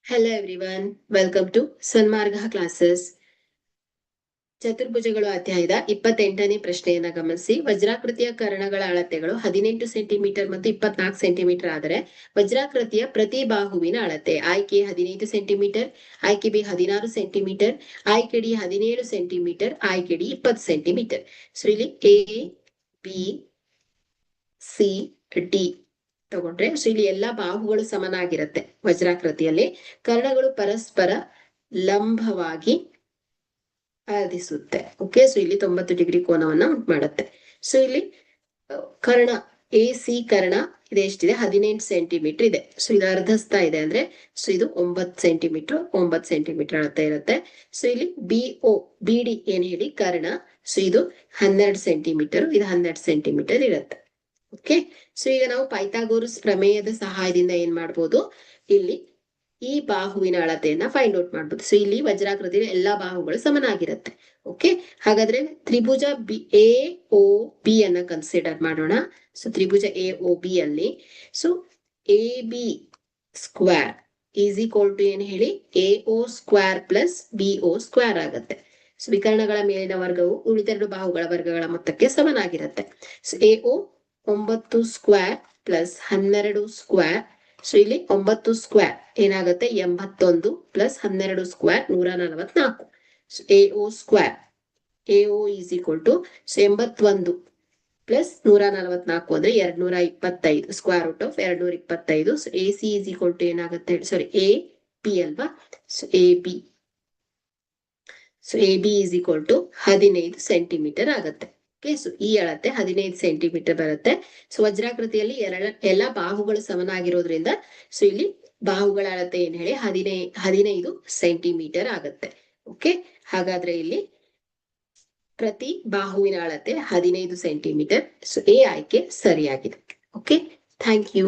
Hello everyone, welcome to Sanmarga classes. ಚತುರ್ಭುಜಗಳು ಅಧ್ಯಾಯದ 28ನೇ ಪ್ರಶ್ನೆಯನ್ನ ಗಮನಿಸಿ. ವಜ್ರಾಕೃತಿಯ ಕರ್ಣಗಳ ಅಳತೆಗಳು 18 ಸೆಂಟಿಮೀಟರ್ ಮತ್ತು 24 ಸೆಂಟಿಮೀಟರ್ ಆದರೆ ವಜ್ರಾಕೃತಿಯ ಪ್ರತಿ ಬಾಹುವಿನ ಅಳತೆ ಆಯ್ಕೆ 15 ಸೆಂಟಿಮೀಟರ್, ಆಯ್ಕೆ ಬಿ 16 ಸೆಂಟಿಮೀಟರ್, ಆಯ್ಕೆ ಡಿ 17 ಸೆಂಟಿಮೀಟರ್, ಆಯ್ಕೆ ಡಿ 20 ಸೆಂಟಿಮೀಟರ್. ಸೊ ಇಲ್ಲಿ ಎ ಬಿ ಸಿ ಡಿ ತಗೊಂಡ್ರೆ ಸೊ ಇಲ್ಲಿ ಎಲ್ಲಾ ಬಾಹುಗಳು ಸಮನಾಗಿರುತ್ತೆ. ವಜ್ರಾಕೃತಿಯಲ್ಲಿ ಕರ್ಣಗಳು ಪರಸ್ಪರ ಲಂಬವಾಗಿ ಅರ್ಧಿಸುತ್ತೆ. ಓಕೆ, ಸೊ ಇಲ್ಲಿ 90 ಡಿಗ್ರಿ ಕೋನವನ್ನ ಉಂಟು ಮಾಡುತ್ತೆ. ಸೊ ಇಲ್ಲಿ ಕರ್ಣ ಎ ಸಿ ಕರ್ಣ ಇದೆ ಎಷ್ಟಿದೆ 18 ಸೆಂಟಿಮೀಟರ್ ಇದೆ. ಸೊ ಇದು ಅರ್ಧಸ್ತಾ ಇದೆ ಅಂದ್ರೆ ಸೊ ಇದು 9 ಸೆಂಟಿಮೀಟರ್ ಅಳತೆ ಇರುತ್ತೆ. ಸೊ ಇಲ್ಲಿ ಬಿ ಡಿ ಏನ್ ಹೇಳಿ ಕರ್ಣ, ಸೊ ಇದು 12 ಸೆಂಟಿಮೀಟರ್, ಇದು 12 ಸೆಂಟಿಮೀಟರ್ ಇರುತ್ತೆ. ಓಕೆ, ಸೊ ಈಗ ನಾವು ಪೈಥಾಗೋರಸ್ ಪ್ರಮೇಯದ ಸಹಾಯದಿಂದ ಏನ್ ಮಾಡ್ಬೋದು, ಇಲ್ಲಿ ಈ ಬಾಹುವಿನ ಅಳತೆಯನ್ನ ಫೈಂಡ್ ಔಟ್ ಮಾಡ್ಬೋದು. ಸೊ ಇಲ್ಲಿ ವಜ್ರಾಕೃತಿಯಲ್ಲಿ ಎಲ್ಲಾ ಬಾಹುಗಳು ಸಮನಾಗಿರುತ್ತೆ. ಓಕೆ, ಹಾಗಾದ್ರೆ ತ್ರಿಭುಜ ಎ ಒ ಬಿ ಅನ್ನ ಕನ್ಸಿಡರ್ ಮಾಡೋಣ. ಸೊ ತ್ರಿಭುಜ ಎ ಒ ಬಿ ಅಲ್ಲಿ so A B square is equal to ಏನ್ ಹೇಳಿ A O square plus B O square ಆಗುತ್ತೆ. ಸೊ ವಿಕರ್ಣಗಳ ಮೇಲಿನ ವರ್ಗವು ಉಳಿದೆರಡು ಬಾಹುಗಳ ವರ್ಗಗಳ ಮೊತ್ತಕ್ಕೆ ಸಮನಾಗಿರುತ್ತೆ. So A O 9 square plus 12 square. So ಇಲ್ಲಿ 9 ಸ್ಕ್ವೇರ್ ಏನಾಗುತ್ತೆ 81 plus 12 square 144. So A O square A O is equal to 81 plus 144 ಅಂದ್ರೆ 225 square root of 225. So A C is equal to ಏನಾಗುತ್ತೆ, ಸಾರಿ ಎ ಬಿ ಅಲ್ವಾ. So A B is equal to 15 centimetre ಆಗುತ್ತೆ. Okay, so ಈ ಅಳತೆ 15 centimetre ಬರುತ್ತೆ. So ವಜ್ರಾಕೃತಿಯಲ್ಲಿ ಎಲ್ಲಾ ಬಾಹುಗಳು ಸಮನಾಗಿರೋದ್ರಿಂದ so ಇಲ್ಲಿ ಬಾಹುಗಳ ಅಳತೆ ಏನ್ ಹೇಳಿ 15 ಸೆಂಟಿಮೀಟರ್ ಆಗುತ್ತೆ. ಓಕೆ, ಹಾಗಾದ್ರೆ ಇಲ್ಲಿ ಪ್ರತಿ ಬಾಹುವಿನ ಅಳತೆ 15 ಸೆಂಟಿಮೀಟರ್. ಸೊ ಎ ಆಯ್ಕೆ ಸರಿಯಾಗಿದೆ. Okay, thank you.